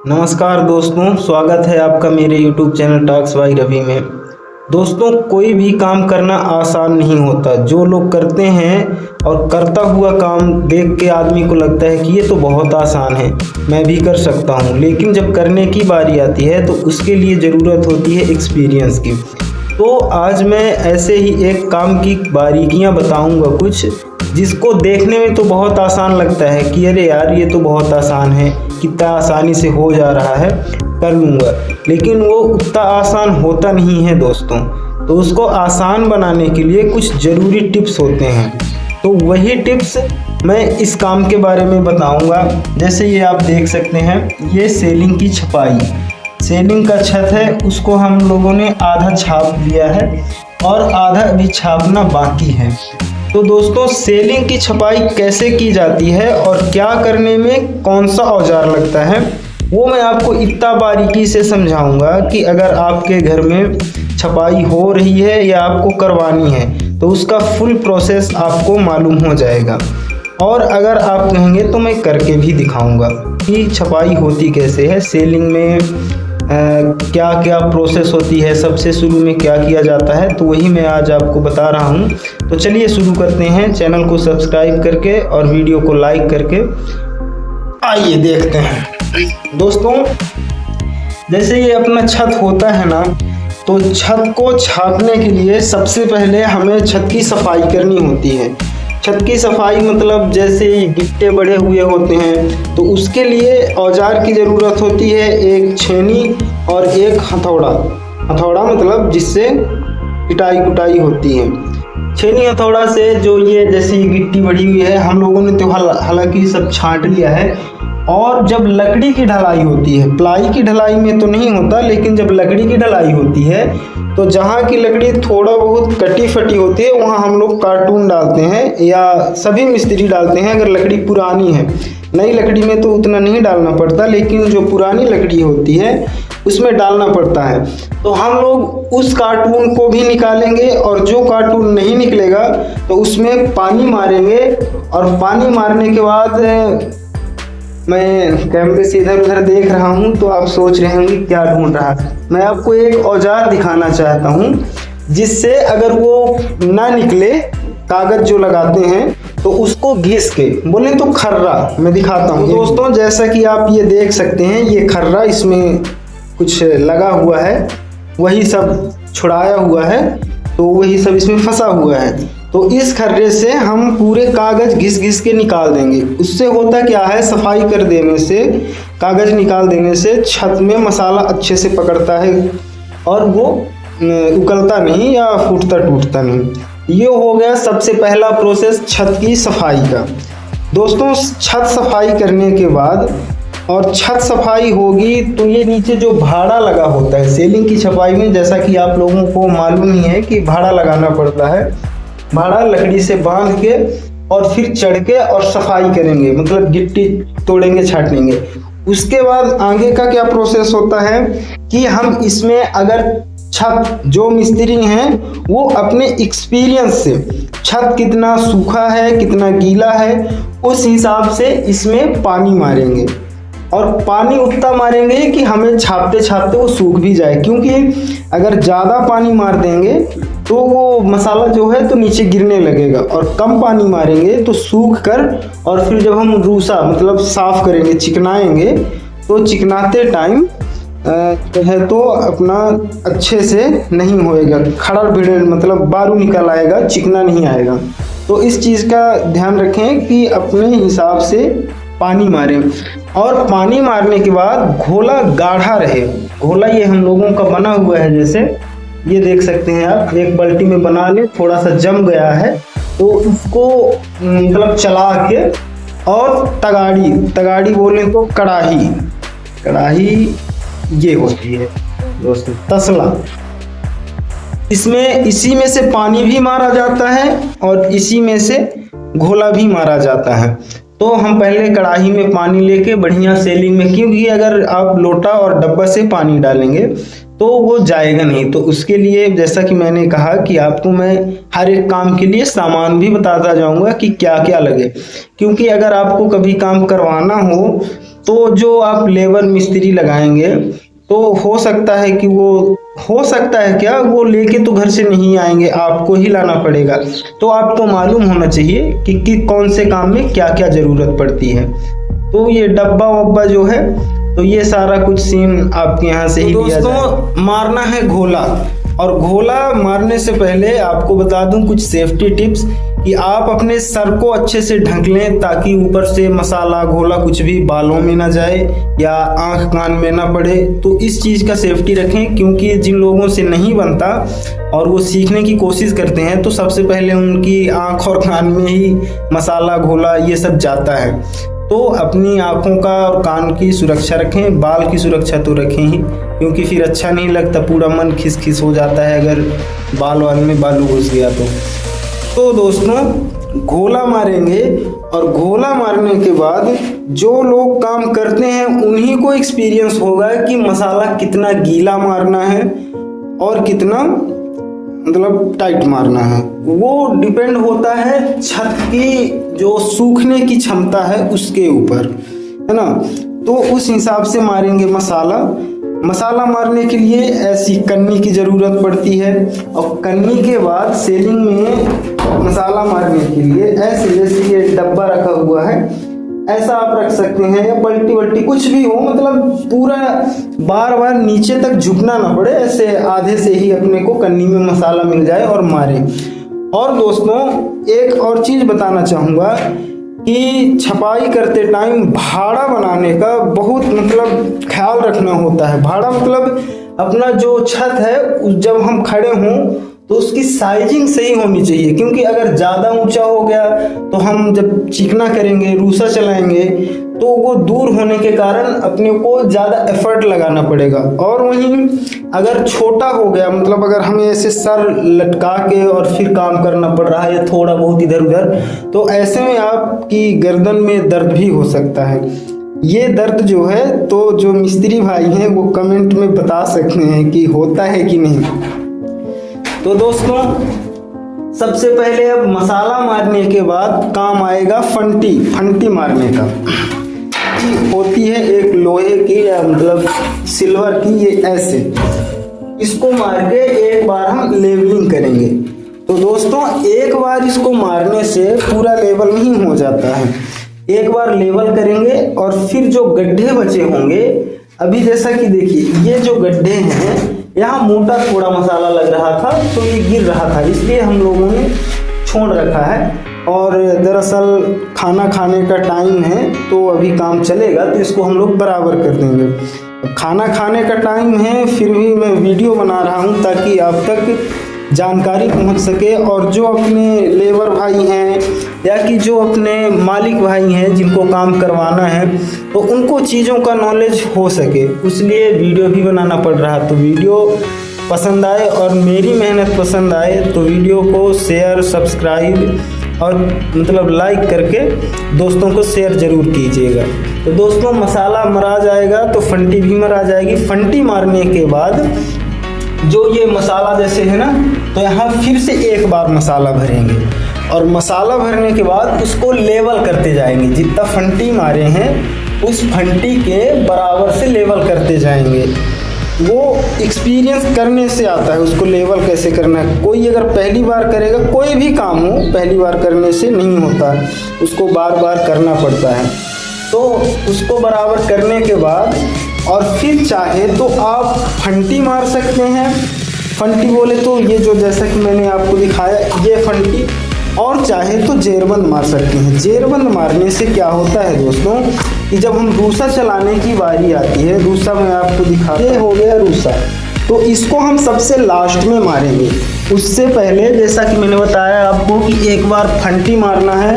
नमस्कार दोस्तों, स्वागत है आपका मेरे YouTube चैनल टॉक्स बाय रवि में। दोस्तों, कोई भी काम करना आसान नहीं होता। जो लोग करते हैं और करता हुआ काम देख के आदमी को लगता है कि ये तो बहुत आसान है, मैं भी कर सकता हूँ। लेकिन जब करने की बारी आती है तो उसके लिए ज़रूरत होती है एक्सपीरियंस की। तो आज मैं ऐसे ही एक काम की बारीकियाँ बताऊँगा कुछ, जिसको देखने में तो बहुत आसान लगता है कि अरे यार ये तो बहुत आसान है, कितना आसानी से हो जा रहा है, कर लूँगा। लेकिन वो उतना आसान होता नहीं है दोस्तों। तो उसको आसान बनाने के लिए कुछ ज़रूरी टिप्स होते हैं। तो वही टिप्स मैं इस काम के बारे में बताऊँगा। जैसे ये आप देख सकते हैं, ये सीलिंग की छपाई, सीलिंग का छत है, उसको हम लोगों ने आधा छाप लिया है और आधा अभी छापना बाकी है। तो दोस्तों, सीलिंग की छपाई कैसे की जाती है और क्या करने में कौन सा औजार लगता है, वो मैं आपको इतना बारीकी से समझाऊंगा कि अगर आपके घर में छपाई हो रही है या आपको करवानी है तो उसका फुल प्रोसेस आपको मालूम हो जाएगा। और अगर आप कहेंगे तो मैं करके भी दिखाऊंगा कि छपाई होती कैसे है, सीलिंग में क्या क्या प्रोसेस होती है, सबसे शुरू में क्या किया जाता है, तो वही मैं आज आपको बता रहा हूँ। तो चलिए शुरू करते हैं। चैनल को सब्सक्राइब करके और वीडियो को लाइक करके आइए देखते हैं। दोस्तों, जैसे ये अपना छत होता है ना, तो छत को छापने के लिए सबसे पहले हमें छत की सफाई करनी होती है। छत की सफाई मतलब जैसे गिट्टे बड़े हुए होते हैं तो उसके लिए औजार की ज़रूरत होती है, एक छेनी और एक हथौड़ा। हथौड़ा मतलब जिससे पिटाई कुटाई होती है। छेनी हथौड़ा से जो ये जैसी गिट्टी बड़ी हुई है, हम लोगों ने तो हालांकि सब छांट लिया है। और जब लकड़ी की ढलाई होती है, प्लाई की ढलाई में तो नहीं होता, लेकिन जब लकड़ी की ढलाई होती है तो जहाँ की लकड़ी थोड़ा बहुत कटी फटी होती है वहाँ हम लोग कार्टून डालते हैं या सभी मिस्त्री डालते हैं। अगर लकड़ी पुरानी है, नई लकड़ी में तो उतना नहीं डालना पड़ता, लेकिन जो पुरानी लकड़ी होती है उसमें डालना पड़ता है। तो हम लोग उस कार्टून को भी निकालेंगे और जो कार्टून नहीं निकलेगा तो उसमें पानी मारेंगे। और पानी मारने के बाद मैं कैमरे से इधर उधर देख रहा हूँ तो आप सोच रहे होंगे क्या ढूंढ रहा है। मैं आपको एक औजार दिखाना चाहता हूँ जिससे अगर वो ना निकले, कागज जो लगाते हैं तो उसको घिस के, बोले तो खर्रा, मैं दिखाता हूँ। दोस्तों, जैसा कि आप ये देख सकते हैं, ये खर्रा, इसमें कुछ लगा हुआ है, वही सब छुड़ाया हुआ है, तो वही सब इसमें फंसा हुआ है। तो इस खर्रे से हम पूरे कागज घिस घिस के निकाल देंगे। उससे होता क्या है, सफाई कर देने से, कागज निकाल देने से छत में मसाला अच्छे से पकड़ता है और वो उगलता नहीं या फूटता टूटता नहीं। ये हो गया सबसे पहला प्रोसेस छत की सफाई का। दोस्तों, छत सफाई करने के बाद और छत सफाई होगी तो ये नीचे जो भाड़ा लगा होता है सीलिंग की छपाई में, जैसा कि आप लोगों को मालूम ही है कि भाड़ा लगाना पड़ता है। भाड़ा लकड़ी से बांध के और फिर चढ़ के और सफाई करेंगे, मतलब गिट्टी तोड़ेंगे, छाटेंगे। उसके बाद आगे का क्या प्रोसेस होता है कि हम इसमें अगर छत, जो मिस्त्री हैं वो अपने एक्सपीरियंस से छत कितना सूखा है, कितना गीला है, उस हिसाब से इसमें पानी मारेंगे। और पानी उतना मारेंगे कि हमें छापते छापते वो सूख भी जाए, क्योंकि अगर ज़्यादा पानी मार देंगे तो वो मसाला जो है तो नीचे गिरने लगेगा, और कम पानी मारेंगे तो सूख कर, और फिर जब हम रूसा मतलब साफ करेंगे, चिकनाएंगे, तो चिकनाते टाइम जो है तो अपना अच्छे से नहीं होएगा, खड़र भिड़र मतलब बारू निकल आएगा, चिकना नहीं आएगा। तो इस चीज़ का ध्यान रखें कि अपने हिसाब से पानी मारें। और पानी मारने के बाद घोला गाढ़ा रहे। घोला ये हम लोगों का बना हुआ है, जैसे ये देख सकते हैं आप, एक बाल्टी में बना ले, थोड़ा सा जम गया है तो उसको मतलब चला के, और तगाड़ी, तगाड़ी बोले तो कड़ाही, कड़ाही ये होती है दोस्तों, तसला। इसमें इसी में से पानी भी मारा जाता है और इसी में से घोला भी मारा जाता है। तो हम पहले कढ़ाई में पानी लेके बढ़िया सेलिंग में, क्योंकि अगर आप लोटा और डब्बा से पानी डालेंगे तो वो जाएगा नहीं। तो उसके लिए जैसा कि मैंने कहा कि आपको मैं हर एक काम के लिए सामान भी बताता जाऊंगा कि क्या क्या लगे, क्योंकि अगर आपको कभी काम करवाना हो तो जो आप लेबर मिस्त्री लगाएंगे तो हो सकता है कि वो लेके तो घर से नहीं आएंगे, आपको ही लाना पड़ेगा। तो आपको मालूम होना चाहिए कि कौन से काम में क्या क्या ज़रूरत पड़ती है। तो ये डब्बा वब्बा जो है, तो ये सारा कुछ सीन आपके यहाँ से ही दिया जाए। दोस्तों, मारना है घोला, और घोला मारने से पहले आपको बता दूं कुछ सेफ्टी टिप्स कि आप अपने सर को अच्छे से ढक लें ताकि ऊपर से मसाला घोला कुछ भी बालों में ना जाए या आंख कान में ना पड़े। तो इस चीज़ का सेफ्टी रखें, क्योंकि जिन लोगों से नहीं बनता और वो सीखने की कोशिश करते हैं तो सबसे पहले उनकी आंख और कान में ही मसाला घोला ये सब जाता है। तो अपनी आंखों का और कान की सुरक्षा रखें, बाल की सुरक्षा तो रखें ही, क्योंकि फिर अच्छा नहीं लगता, पूरा मन खिस हो जाता है अगर बाल वाल में बालू घुस गया तो दोस्तों, घोला मारेंगे, और घोला मारने के बाद जो लोग काम करते हैं उन्हीं को एक्सपीरियंस होगा कि मसाला कितना गीला मारना है और कितना मतलब टाइट मारना है। वो डिपेंड होता है छत की जो सूखने की क्षमता है उसके ऊपर, है ना। तो उस हिसाब से मारेंगे मसाला मारने के लिए ऐसी कन्नी की ज़रूरत पड़ती है, और कन्नी के बाद सेलिंग में मसाला मारने के लिए ऐसे, जैसे ये डब्बा रखा हुआ है ऐसा आप रख सकते हैं, या पलटी वल्टी कुछ भी हो, मतलब पूरा बार बार नीचे तक झुकना ना पड़े, ऐसे आधे से ही अपने को कन्नी में मसाला मिल जाए और मारे। और दोस्तों, एक और चीज़ बताना चाहूँगा कि छपाई करते टाइम भाड़ा बनाने का बहुत मतलब ख्याल रखना होता है। भाड़ा मतलब अपना जो छत है जब हम खड़े हों तो उसकी साइजिंग सही होनी चाहिए, क्योंकि अगर ज़्यादा ऊंचा हो गया तो हम जब चिकना करेंगे, रूसा चलाएंगे, तो वो दूर होने के कारण अपने को ज़्यादा एफर्ट लगाना पड़ेगा। और वहीं अगर छोटा हो गया, मतलब अगर हमें ऐसे सर लटका के और फिर काम करना पड़ रहा है या थोड़ा बहुत इधर उधर, तो ऐसे में आपकी गर्दन में दर्द भी हो सकता है। ये दर्द जो है, तो जो मिस्त्री भाई हैं वो कमेंट में बता सकते हैं कि होता है कि नहीं। तो दोस्तों, सबसे पहले अब मसाला मारने के बाद काम आएगा फंटी मारने का। होती है एक लोहे की या मतलब सिल्वर की, ये ऐसे इसको मार के एक बार हम लेवलिंग करेंगे। तो दोस्तों, एक बार इसको मारने से पूरा लेवल नहीं हो जाता है, एक बार लेवल करेंगे और फिर जो गड्ढे बचे होंगे, अभी जैसा कि देखिए ये जो गड्ढे हैं, यहाँ मोटा थोड़ा मसाला लग रहा था तो ये गिर रहा था, इसलिए हम लोगों ने छोड़ रखा है। और दरअसल खाना खाने का टाइम है तो अभी काम चलेगा, तो इसको हम लोग बराबर कर देंगे। खाना खाने का टाइम है, फिर भी मैं वीडियो बना रहा हूँ ताकि आप तक जानकारी पहुँच सके, और जो अपने लेबर भाई हैं या कि जो अपने मालिक भाई हैं जिनको काम करवाना है, तो उनको चीज़ों का नॉलेज हो सके, इसलिए वीडियो भी बनाना पड़ रहा। तो वीडियो पसंद आए और मेरी मेहनत पसंद आए तो वीडियो को शेयर, सब्सक्राइब और मतलब लाइक करके दोस्तों को शेयर ज़रूर कीजिएगा। तो दोस्तों, मसाला मरा जाएगा तो फंटी भी मरा जाएगी। फंटी मारने के बाद जो ये मसाला जैसे है ना, तो यहाँ फिर से एक बार मसाला भरेंगे, और मसाला भरने के बाद उसको लेवल करते जाएंगे। जितना फंटी मारे हैं उस फंटी के बराबर से लेवल करते जाएंगे। वो एक्सपीरियंस करने से आता है, उसको लेवल कैसे करना है। कोई अगर पहली बार करेगा, कोई भी काम हो पहली बार करने से नहीं होता, उसको बार बार करना पड़ता है। तो उसको बराबर करने के बाद और फिर चाहे तो आप फंटी मार सकते हैं। फंटी बोले तो ये जो जैसा कि मैंने आपको दिखाया ये फंटी, और चाहे तो जेरबंद मार सकते हैं। जेरबंद मारने से क्या होता है दोस्तों कि जब हम रूसा चलाने की बारी आती है, रूसा मैं आपको दिखा, ये हो गया रूसा, तो इसको हम सबसे लास्ट में मारेंगे। उससे पहले जैसा कि मैंने बताया आपको कि एक बार फंटी मारना है,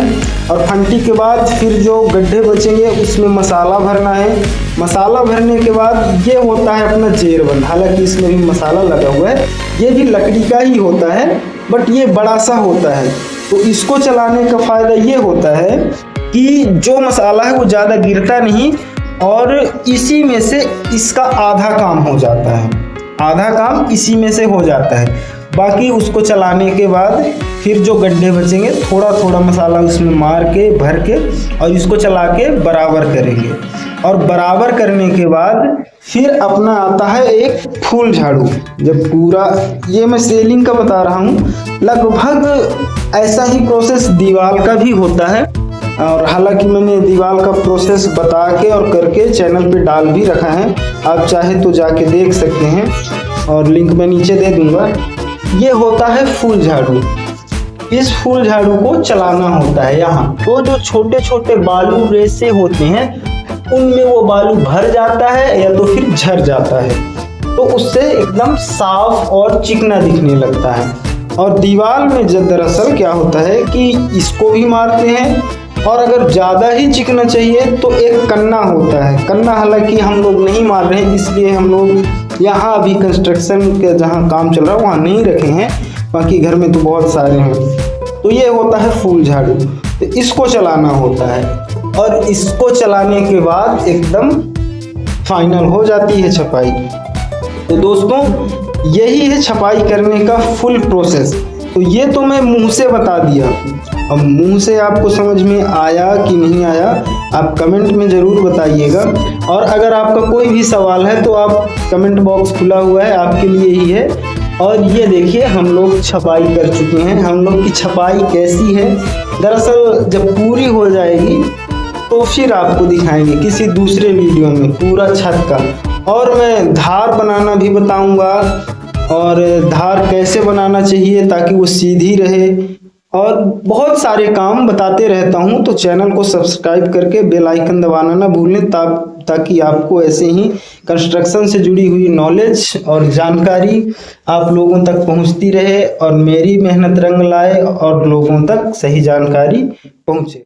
और फंटी के बाद फिर जो गड्ढे बचेंगे उसमें मसाला भरना है। मसाला भरने के बाद ये होता है अपना जेरबंद। हालांकि इसमें भी मसाला लगा हुआ है, ये भी लकड़ी का ही होता है, बट ये बड़ा सा होता है। तो इसको चलाने का फ़ायदा ये होता है कि जो मसाला है वो ज़्यादा गिरता नहीं और इसी में से इसका आधा काम हो जाता है, आधा काम इसी में से हो जाता है। बाकी उसको चलाने के बाद फिर जो गड्ढे बचेंगे थोड़ा थोड़ा मसाला उसमें मार के भर के और इसको चला के बराबर करेंगे। और बराबर करने के बाद फिर अपना आता है एक फूल झाड़ू। जब पूरा, ये मैं सेलिंग का बता रहा हूँ, लगभग ऐसा ही प्रोसेस दीवार का भी होता है। और हालांकि मैंने दीवार का प्रोसेस बता के और करके चैनल पे डाल भी रखा है, आप चाहे तो जाके देख सकते हैं और लिंक मैं नीचे दे दूंगा। ये होता है फूल झाड़ू। इस फूल झाड़ू को चलाना होता है यहाँ, तो जो छोटे छोटे बालू रेसे होते हैं उनमें वो बालू भर जाता है या तो फिर झड़ जाता है, तो उससे एकदम साफ और चिकना दिखने लगता है। और दीवार में जब दरअसल क्या होता है कि इसको भी मारते हैं और अगर ज़्यादा ही चिकना चाहिए तो एक कन्ना होता है। कन्ना हालांकि हम लोग नहीं मार रहे हैं, इसलिए हम लोग यहाँ अभी कंस्ट्रक्शन के जहाँ काम चल रहा है वहाँ नहीं रखे हैं, बाकी घर में तो बहुत सारे हैं। तो ये होता है फूल झाड़ू, तो इसको चलाना होता है और इसको चलाने के बाद एकदम फाइनल हो जाती है छपाई। तो दोस्तों यही है छपाई करने का फुल प्रोसेस। तो ये तो मैं मुंह से बता दिया, अब मुंह से आपको समझ में आया कि नहीं आया आप कमेंट में ज़रूर बताइएगा। और अगर आपका कोई भी सवाल है तो आप कमेंट बॉक्स खुला हुआ है, आपके लिए ही है। और ये देखिए हम लोग छपाई कर चुके हैं। हम लोग की छपाई कैसी है, दरअसल जब पूरी हो जाएगी तो फिर आपको दिखाएंगे किसी दूसरे वीडियो में पूरा छत का। और मैं धार बनाना भी बताऊंगा और धार कैसे बनाना चाहिए ताकि वो सीधी रहे, और बहुत सारे काम बताते रहता हूं। तो चैनल को सब्सक्राइब करके बेल आइकन दबाना ना भूलें ताकि आपको ऐसे ही कंस्ट्रक्शन से जुड़ी हुई नॉलेज और जानकारी आप लोगों तक पहुंचती रहे और मेरी मेहनत रंग लाए और लोगों तक सही जानकारी पहुंचे।